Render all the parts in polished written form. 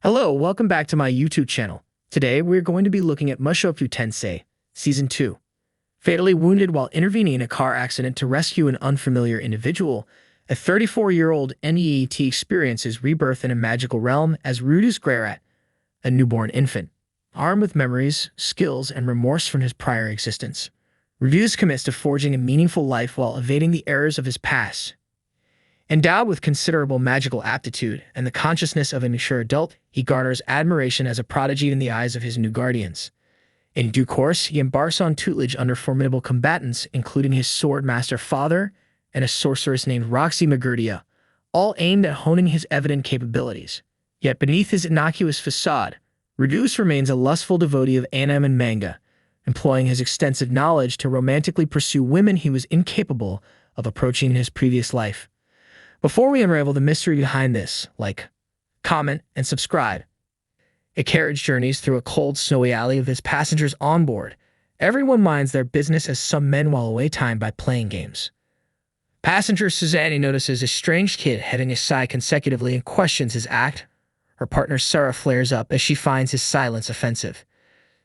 Hello, welcome back to my YouTube channel. Today, we're going to be looking at Mushoku Tensei, Season 2. Fatally wounded while intervening in a car accident to rescue an unfamiliar individual, a 34-year-old NEET experiences rebirth in a magical realm as Rudeus, a newborn infant. Armed with memories, skills, and remorse from his prior existence, Rudeus commits to forging a meaningful life while evading the errors of his past. Endowed with considerable magical aptitude and the consciousness of a mature adult, he garners admiration as a prodigy in the eyes of his new guardians. In due course, he embarks on tutelage under formidable combatants, including his sword master father and a sorceress named Roxy Magurdia, all aimed at honing his evident capabilities. Yet beneath his innocuous facade, Rudeus remains a lustful devotee of anime and manga, employing his extensive knowledge to romantically pursue women he was incapable of approaching in his previous life. Before we unravel the mystery behind this, like, comment, and subscribe. A carriage journeys through a cold, snowy alley with its passengers on board. Everyone minds their business as some men while away time by playing games. Passenger Suzanne notices a strange kid heading aside consecutively and questions his act. Her partner Sarah flares up as she finds his silence offensive.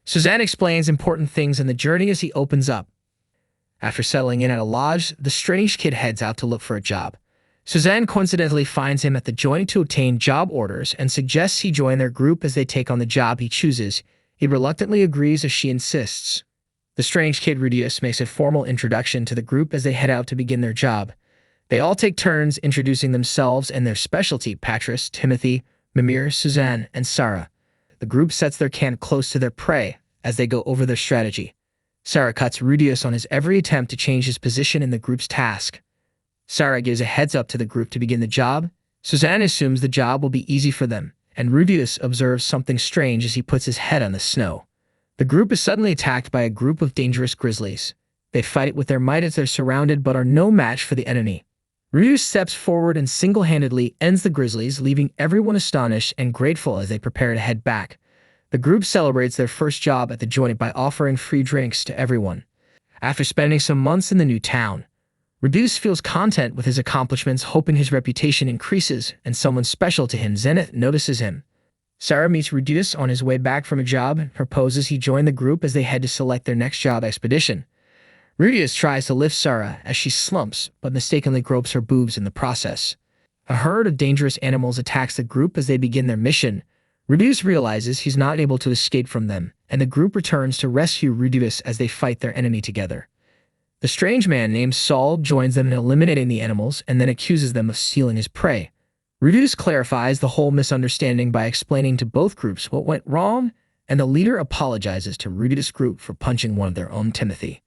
Suzanne explains important things in the journey as he opens up. After settling in at a lodge, the strange kid heads out to look for a job. Suzanne coincidentally finds him at the joint to obtain job orders and suggests he join their group as they take on the job he chooses. He reluctantly agrees as she insists. The strange kid Rudeus makes a formal introduction to the group as they head out to begin their job. They all take turns introducing themselves and their specialty: Patrice, Timothy, Mimir, Suzanne, and Sarah. The group sets their camp close to their prey as they go over their strategy. Sarah cuts Rudeus on his every attempt to change his position in the group's task. Sarah gives a heads up to the group to begin the job. Suzanne assumes the job will be easy for them, and Rudeus observes something strange as he puts his head on the snow. The group is suddenly attacked by a group of dangerous grizzlies. They fight it with their might as they're surrounded but are no match for the enemy. Rudeus steps forward and single-handedly ends the grizzlies, leaving everyone astonished and grateful as they prepare to head back. The group celebrates their first job at the joint by offering free drinks to everyone. After spending some months in the new town, Rudeus feels content with his accomplishments, hoping his reputation increases, and someone special to him, Zenith, notices him. Sarah meets Rudeus on his way back from a job and proposes he join the group as they head to select their next job expedition. Rudeus tries to lift Sarah as she slumps, but mistakenly gropes her boobs in the process. A herd of dangerous animals attacks the group as they begin their mission. Rudeus realizes he's not able to escape from them, and the group returns to rescue Rudeus as they fight their enemy together. The strange man named Saul joins them in eliminating the animals and then accuses them of stealing his prey. Rudeus clarifies the whole misunderstanding by explaining to both groups what went wrong, and the leader apologizes to Rudeus' group for punching one of their own, Timothy.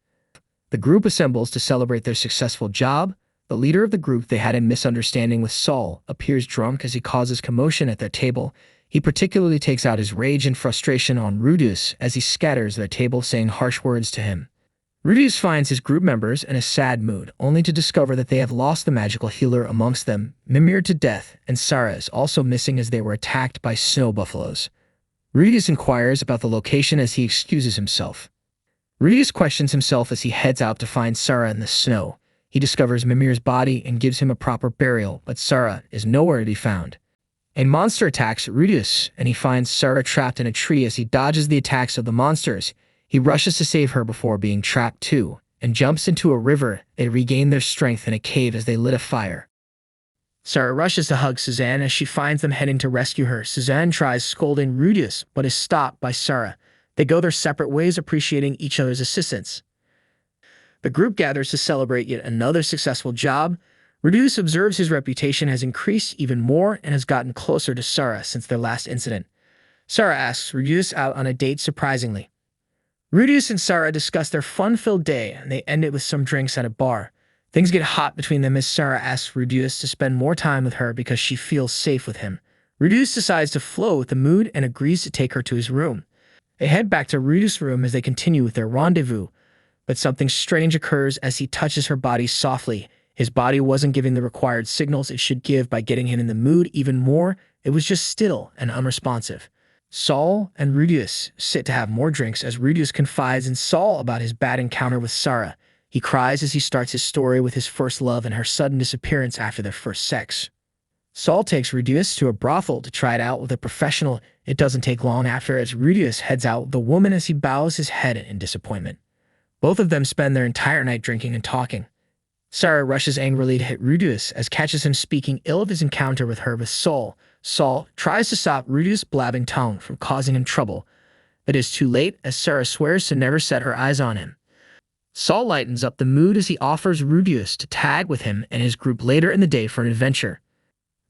The group assembles to celebrate their successful job. The leader of the group they had a misunderstanding with, Saul, appears drunk as he causes commotion at their table. He particularly takes out his rage and frustration on Rudeus as he scatters their table, saying harsh words to him. Rudeus finds his group members in a sad mood, only to discover that they have lost the magical healer amongst them, Mimir, to death, and Sarah is also missing as they were attacked by snow buffaloes. Rudeus inquires about the location as he excuses himself. Rudeus questions himself as he heads out to find Sarah in the snow. He discovers Mimir's body and gives him a proper burial, but Sarah is nowhere to be found. A monster attacks Rudeus, and he finds Sarah trapped in a tree. As he dodges the attacks of the monsters, he rushes to save her before being trapped too, and jumps into a river. They regain their strength in a cave as they lit a fire. Sarah rushes to hug Suzanne as she finds them heading to rescue her. Suzanne tries scolding Rudeus, but is stopped by Sarah. They go their separate ways, appreciating each other's assistance. The group gathers to celebrate yet another successful job. Rudeus observes his reputation has increased even more and has gotten closer to Sarah since their last incident. Sarah asks Rudeus out on a date surprisingly. Rudeus and Sarah discuss their fun-filled day, and they end it with some drinks at a bar. Things get hot between them as Sarah asks Rudeus to spend more time with her because she feels safe with him. Rudeus decides to flow with the mood and agrees to take her to his room. They head back to Rudeus' room as they continue with their rendezvous, but something strange occurs as he touches her body softly. His body wasn't giving the required signals it should give by getting him in the mood even more. It was just still and unresponsive. Saul and Rudeus sit to have more drinks as Rudeus confides in Saul about his bad encounter with Sarah. He cries as he starts his story with his first love and her sudden disappearance after their first sex. Saul takes Rudeus to a brothel to try it out with a professional. It doesn't take long after as Rudeus heads out with the woman as he bows his head in disappointment. Both of them spend their entire night drinking and talking. Sarah rushes angrily to hit Rudeus as catches him speaking ill of his encounter with her with Saul. Saul tries to stop Rudeus' blabbing tongue from causing him trouble, but is too late as Sarah swears to never set her eyes on him. Saul lightens up the mood as he offers Rudeus to tag with him and his group later in the day for an adventure.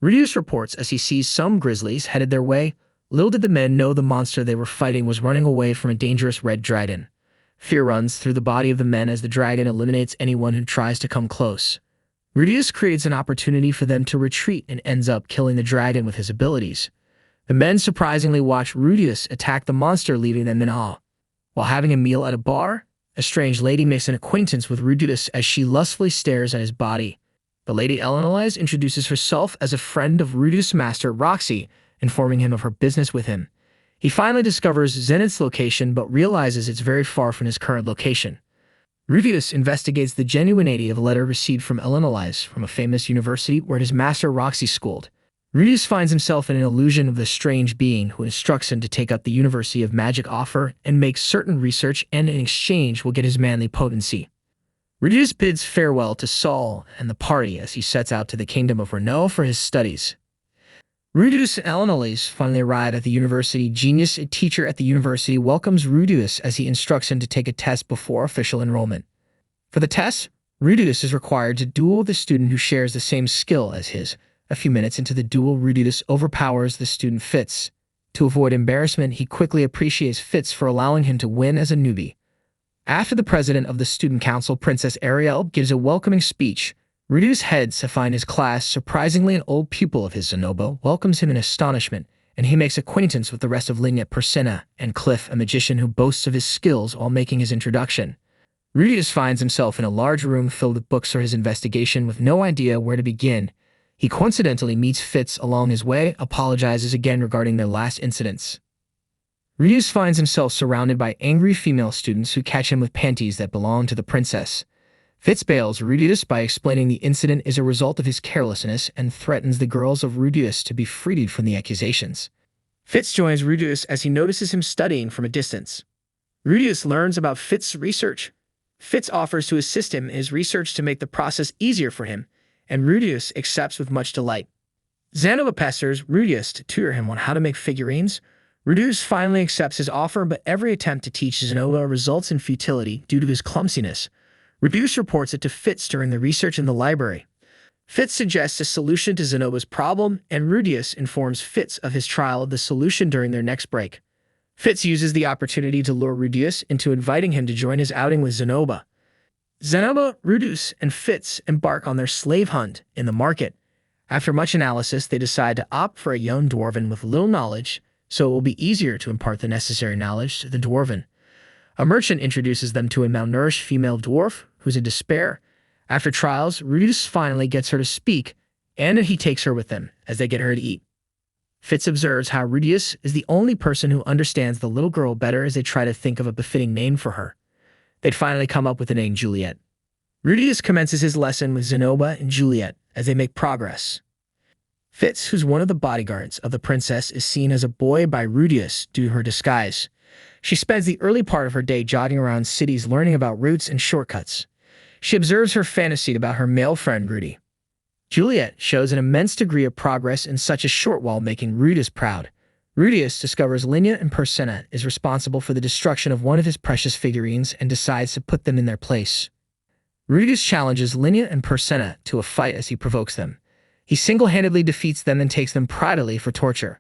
Rudeus reports as he sees some grizzlies headed their way. Little did the men know the monster they were fighting was running away from a dangerous red dragon. Fear runs through the body of the men as the dragon eliminates anyone who tries to come close. Rudeus creates an opportunity for them to retreat and ends up killing the dragon with his abilities. The men surprisingly watch Rudeus attack the monster, leaving them in awe. While having a meal at a bar, a strange lady makes an acquaintance with Rudeus as she lustfully stares at his body. The lady Eleanor introduces herself as a friend of Rudeus' master Roxy, informing him of her business with him. He finally discovers Zenith's location but realizes it's very far from his current location. Rudeus investigates the genuinity of a letter received from Eleanor from a famous university where his master Roxy schooled. Rudeus finds himself in an illusion of the strange being who instructs him to take up the University of Magic offer and make certain research and in exchange will get his manly potency. Rudeus bids farewell to Saul and the party as he sets out to the kingdom of Renault for his studies. Rudeus and Eleanor finally arrive at the university. Genius, a teacher at the university, welcomes Rudeus as he instructs him to take a test before official enrollment. For the test, Rudeus is required to duel the student who shares the same skill as his. A few minutes into the duel, Rudeus overpowers the student Fitz. To avoid embarrassment, he quickly appreciates Fitz for allowing him to win as a newbie. After the president of the student council, Princess Ariel, gives a welcoming speech, Rudeus heads to find his class. Surprisingly, an old pupil of his Zenobo welcomes him in astonishment, and he makes acquaintance with the rest of Lignette Persena and Cliff, a magician who boasts of his skills while making his introduction. Rudeus finds himself in a large room filled with books for his investigation with no idea where to begin. He coincidentally meets Fitz along his way, apologizes again regarding their last incidents. Rudeus finds himself surrounded by angry female students who catch him with panties that belong to the princess. Fitz bails Rudeus by explaining the incident is a result of his carelessness and threatens the girls of Rudeus to be freed from the accusations. Fitz joins Rudeus as he notices him studying from a distance. Rudeus learns about Fitz's research. Fitz offers to assist him in his research to make the process easier for him, and Rudeus accepts with much delight. Zanova pesters Rudeus to tutor him on how to make figurines. Rudeus finally accepts his offer, but every attempt to teach Zanova results in futility due to his clumsiness. Rudeus reports it to Fitz during the research in the library. Fitz suggests a solution to Zenoba's problem, and Rudeus informs Fitz of his trial of the solution during their next break. Fitz uses the opportunity to lure Rudeus into inviting him to join his outing with Zenoba. Zenoba, Rudeus, and Fitz embark on their slave hunt in the market. After much analysis, they decide to opt for a young dwarven with little knowledge, so it will be easier to impart the necessary knowledge to the dwarven. A merchant introduces them to a malnourished female dwarf who's in despair. After trials, Rudeus finally gets her to speak, and he takes her with them as they get her to eat. Fitz observes how Rudeus is the only person who understands the little girl better as they try to think of a befitting name for her. They'd finally come up with the name Juliet. Rudeus commences his lesson with Zenoba and Juliet as they make progress. Fitz, who's one of the bodyguards of the princess, is seen as a boy by Rudeus due to her disguise. She spends the early part of her day jogging around cities learning about routes and shortcuts. She observes her fantasy about her male friend Rudy. Juliet shows an immense degree of progress in such a short while, making Rudeus proud. Rudeus discovers Lignette and Persena is responsible for the destruction of one of his precious figurines and decides to put them in their place. Rudeus challenges Lignette and Persena to a fight as he provokes them. He single-handedly defeats them and takes them privately for torture.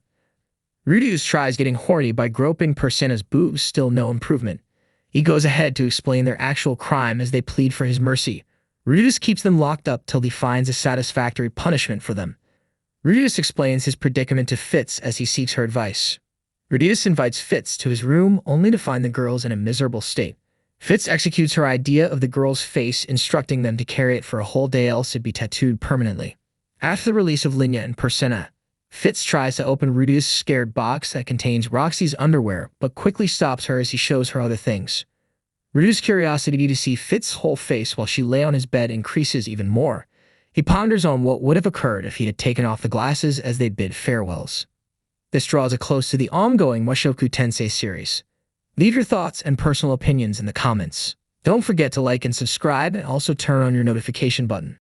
Rudeus tries getting horny by groping Persena's boobs, still no improvement. He goes ahead to explain their actual crime as they plead for his mercy. Rudeus keeps them locked up till he finds a satisfactory punishment for them. Rudeus explains his predicament to Fitz as he seeks her advice. Rudeus invites Fitz to his room only to find the girls in a miserable state. Fitz executes her idea of the girl's face, instructing them to carry it for a whole day else it'd be tattooed permanently. After the release of Lignette and Persena, Fitz tries to open Rudeus' scared box that contains Roxy's underwear, but quickly stops her as he shows her other things. Rudeus' curiosity to see Fitz's whole face while she lay on his bed increases even more. He ponders on what would have occurred if he had taken off the glasses as they bid farewells. This draws a close to the ongoing Mushoku Tensei series. Leave your thoughts and personal opinions in the comments. Don't forget to like and subscribe, and also turn on your notification button.